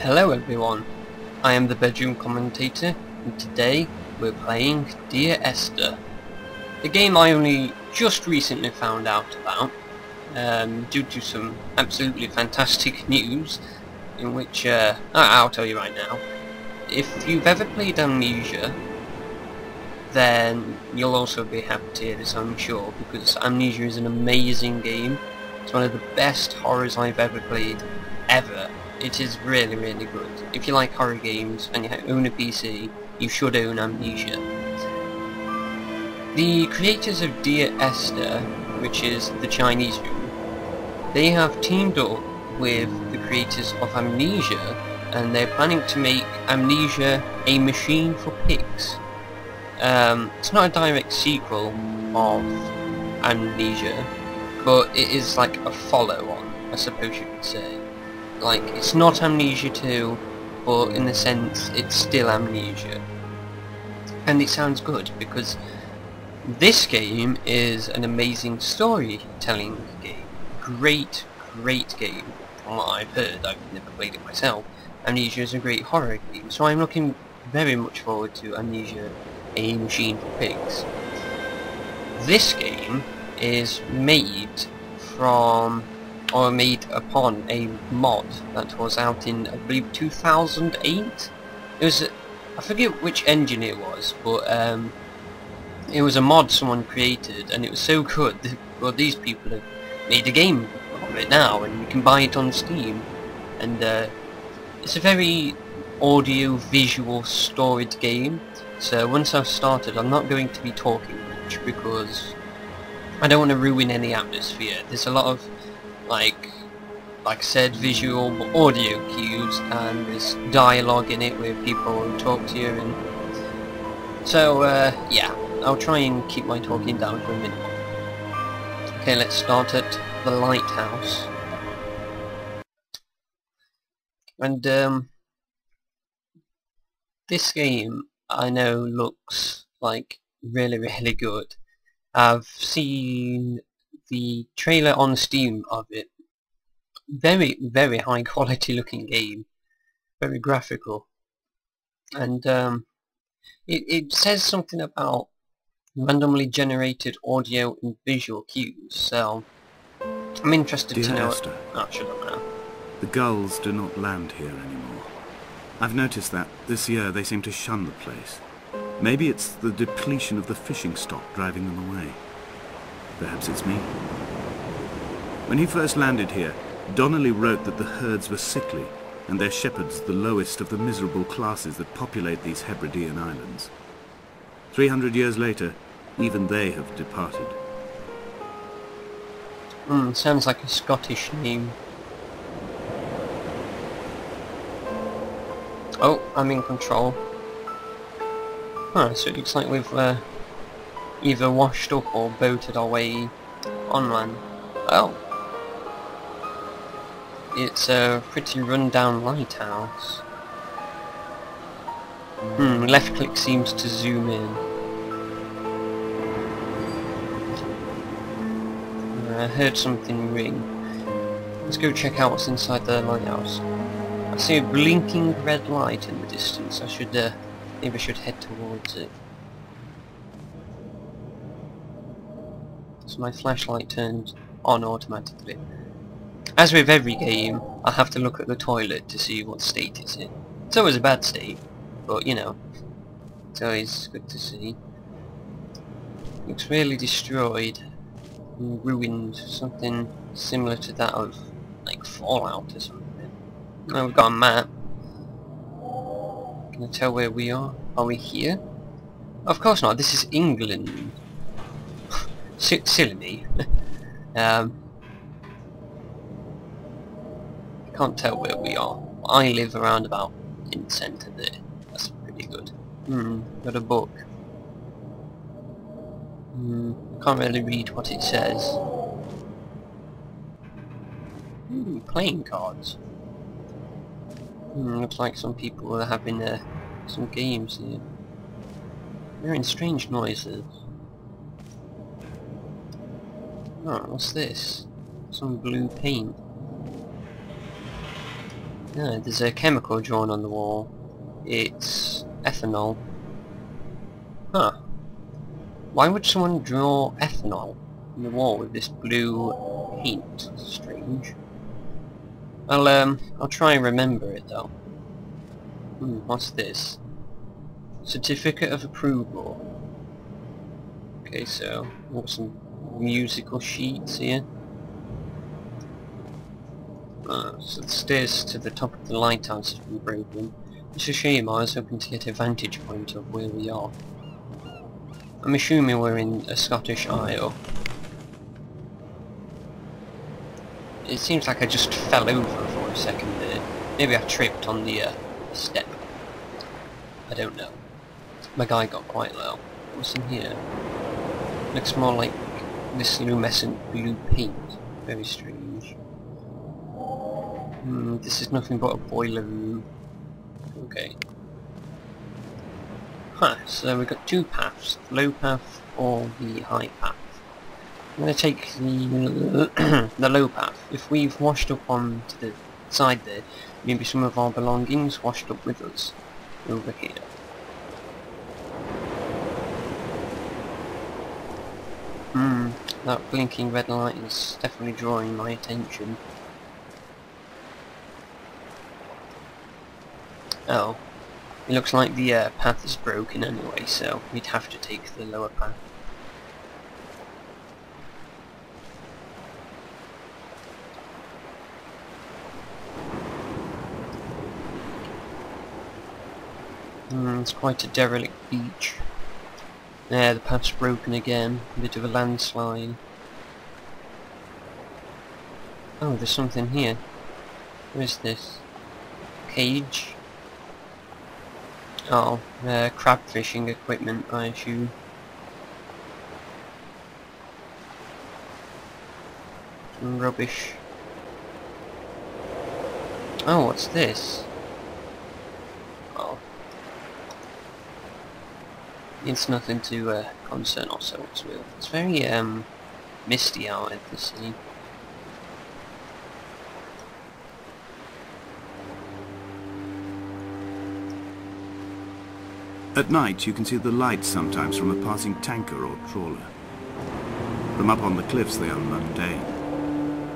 Hello everyone, I am the bedroom commentator, and today we're playing Dear Esther, a game I only just recently found out about due to some absolutely fantastic news, in which I'll tell you right now. If you've ever played Amnesia, then you'll also be happy to hear this, I'm sure, because Amnesia is an amazing game. It's one of the best horrors I've ever played, ever. It is really, really good. If you like horror games and you own a PC, you should own Amnesia. The creators of Dear Esther, which is the Chinese room, they have teamed up with the creators of Amnesia, and they're planning to make Amnesia a machine for pigs. It's not a direct sequel of Amnesia, but it is like a follow-on, I suppose you could say. Like, it's not Amnesia 2, but in the sense, it's still Amnesia. And it sounds good, because this game is an amazing storytelling game. Great, great game. From what I've heard, I've never played it myself. Amnesia is a great horror game, so I'm looking very much forward to Amnesia, a machine for pigs. This game is made from, or made upon, a mod that was out in, I believe, 2008? It was, I forget which engine it was, but it was a mod someone created, and it was so good that, well, these people have made a game of it now, and you can buy it on Steam, and it's a very audio-visual storied game, so once I've started I'm not going to be talking much, because I don't want to ruin any atmosphere. There's a lot of like I said, visual but audio cues, and there's dialogue in it where people will talk to you, and so yeah, I'll try and keep my talking down for a minute. Okay, let's start at the lighthouse. And this game I know looks like really, really good. I've seen the trailer on Steam of it. Very, very high quality looking game. Very graphical. And it says something about randomly generated audio and visual cues, so I'm interested to know. Esther, Oh, should I know? the gulls do not land here anymore. I've noticed that this year they seem to shun the place. Maybe it's the depletion of the fishing stock driving them away. Perhaps it's me. When he first landed here, Donnelly wrote that the herds were sickly, and their shepherds the lowest of the miserable classes that populate these Hebridean islands. 300 years later, even they have departed. Sounds like a Scottish name. Oh, I'm in control. So it looks like we've either washed up or boated our way on land. Oh. It's a pretty run-down lighthouse. Left click seems to zoom in. I heard something ring. Let's go check out what's inside the lighthouse. I see a blinking red light in the distance. I should maybe I should head towards it. So my flashlight turned on automatically. As with every game, I have to look at the toilet to see what state it's in. It's always a bad state, but you know, it's always good to see. Looks really destroyed and ruined, something similar to that of like Fallout or something. Now we've got a map. Can I tell where we are? Are we here? Of course not, this is England. Silly me. Can't tell where we are. I live around about in the centre there. That's pretty good. Got a book. Can't really read what it says. Playing cards. Looks like some people are having some games here. Hearing strange noises. Oh, what's this? Some blue paint. Yeah, there's a chemical drawn on the wall. It's ethanol. Huh. Why would someone draw ethanol on the wall with this blue paint? Strange. I'll try and remember it though. What's this? Certificate of approval. Okay, so got some musical sheets here. So the stairs to the top of the lighthouse have been broken. It's a shame, I was hoping to get a vantage point of where we are. I'm assuming we're in a Scottish Isle. It seems like I just fell over for a second there. Maybe I tripped on the step. I don't know. My guy got quite low. What's in here? Looks more like this luminescent blue paint. Very strange. This is nothing but a boiler room. Okay. Huh, so we've got two paths. The low path or the high path. I'm going to take the the low path. If we've washed up on to the side there, maybe some of our belongings washed up with us over here. That blinking red light is definitely drawing my attention. Oh, it looks like the path is broken anyway, so we'd have to take the lower path. It's quite a derelict beach. Yeah, the path's broken again. A bit of a landslide. Oh, there's something here. What is this? Cage? Oh, crab fishing equipment, I assume. Some rubbish. Oh, what's this? Oh. It's nothing to concern ourselves with. It's very misty out at the sea. At night, you can see the lights sometimes from a passing tanker or trawler. From up on the cliffs, they are mundane.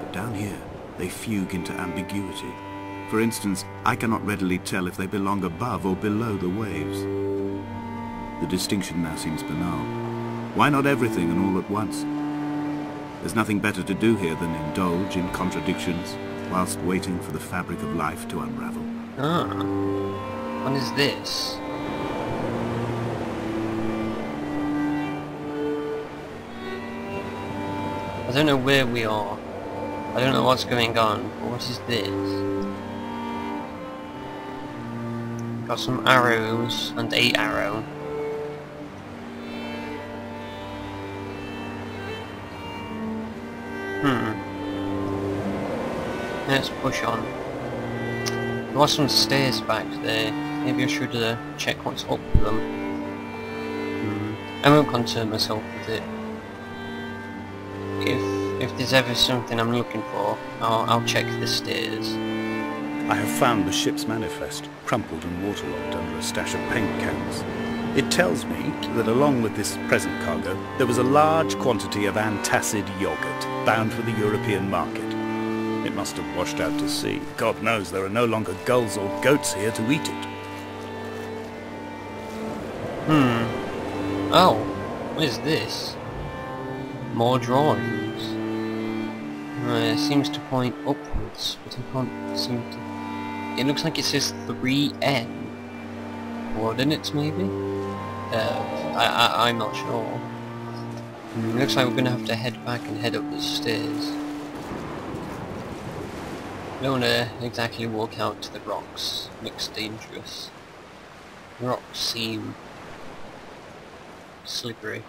But down here, they fugue into ambiguity. For instance, I cannot readily tell if they belong above or below the waves. The distinction now seems banal. Why not everything and all at once? There's nothing better to do here than indulge in contradictions, whilst waiting for the fabric of life to unravel. Ah, what is this? I don't know where we are. I don't know what's going on. But what is this? Got some arrows and a arrow. Let's push on. There was some stairs back there. Maybe I should check what's up them. I won't concern myself with it. If there's ever something I'm looking for, I'll check the stairs. I have found the ship's manifest, crumpled and waterlogged under a stash of paint cans. It tells me that along with this present cargo, there was a large quantity of antacid yogurt bound for the European market. It must have washed out to sea. God knows there are no longer gulls or goats here to eat it. Oh, what is this? More drawings. It seems to point upwards, but I can't seem to... It looks like it says 3N. Coordinates, maybe? I'm not sure. Looks like we're going to have to head back and head up the stairs. I don't want to exactly walk out to the rocks. Looks dangerous. The rocks seem slippery.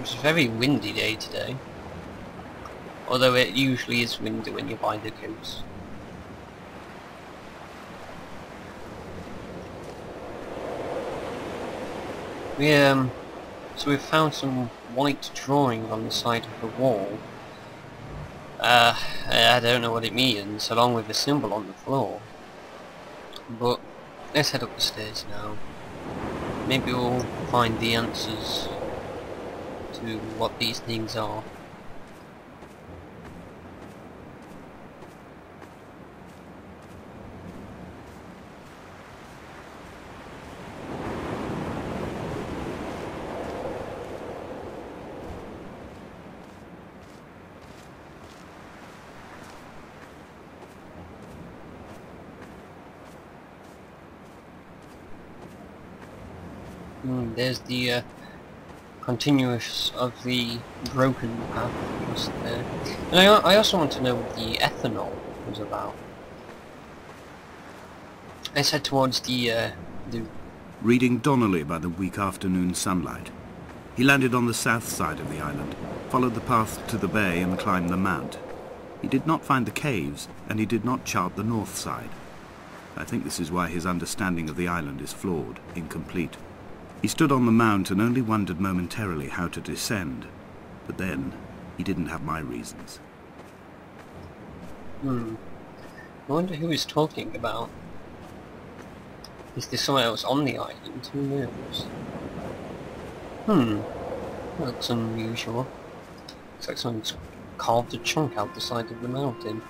It's a very windy day today. Although it usually is windy when you're by the coast. So we've found some white drawing on the side of the wall. I don't know what it means, along with the symbol on the floor. But let's head up the stairs now. Maybe we'll find the answers to what these things are. There's the continuous of the broken path just there. And I also want to know what the ethanol was about. Let's head towards the Reading Donnelly by the weak afternoon sunlight. He landed on the south side of the island, followed the path to the bay and climbed the mount. He did not find the caves, and he did not chart the north side. I think this is why his understanding of the island is flawed, incomplete. He stood on the mount and only wondered momentarily how to descend. But then, he didn't have my reasons. I wonder who he's talking about. Is there someone else on the island? Who knows? That looks unusual. Looks like someone's carved a chunk out the side of the mountain.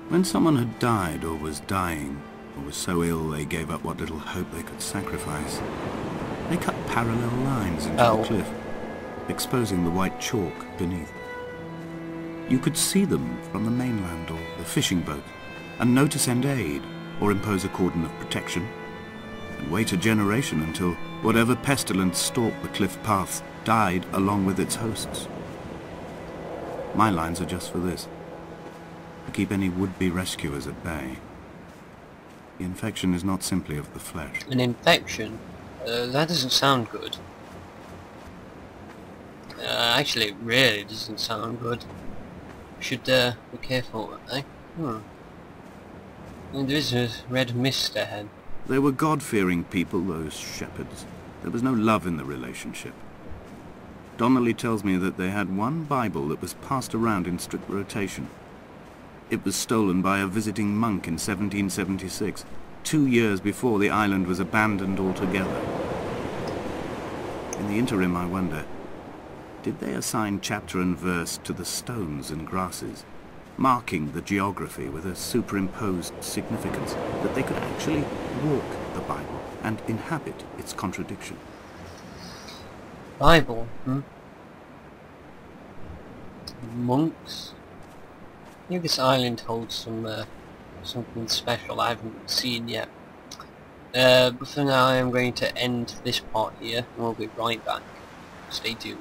When someone had died or was dying, or was so ill they gave up what little hope they could sacrifice, they cut parallel lines into the cliff, exposing the white chalk beneath. You could see them from the mainland or the fishing boat, and know to send aid, or impose a cordon of protection, and wait a generation until whatever pestilence stalked the cliff paths died along with its hosts. My lines are just for this, to keep any would-be rescuers at bay. The infection is not simply of the flesh. An infection? That doesn't sound good. Actually, it really doesn't sound good. Should be careful, eh? And there is a red mist ahead. They were God-fearing people, those shepherds. There was no love in the relationship. Donnelly tells me that they had one Bible that was passed around in strict rotation. It was stolen by a visiting monk in 1776, 2 years before the island was abandoned altogether. In the interim, I wonder, did they assign chapter and verse to the stones and grasses, marking the geography with a superimposed significance, that they could actually walk the Bible and inhabit its contradiction? Bible, Monks? Maybe this island holds something special I haven't seen yet. But for now I am going to end this part here, and we'll be right back. Stay tuned.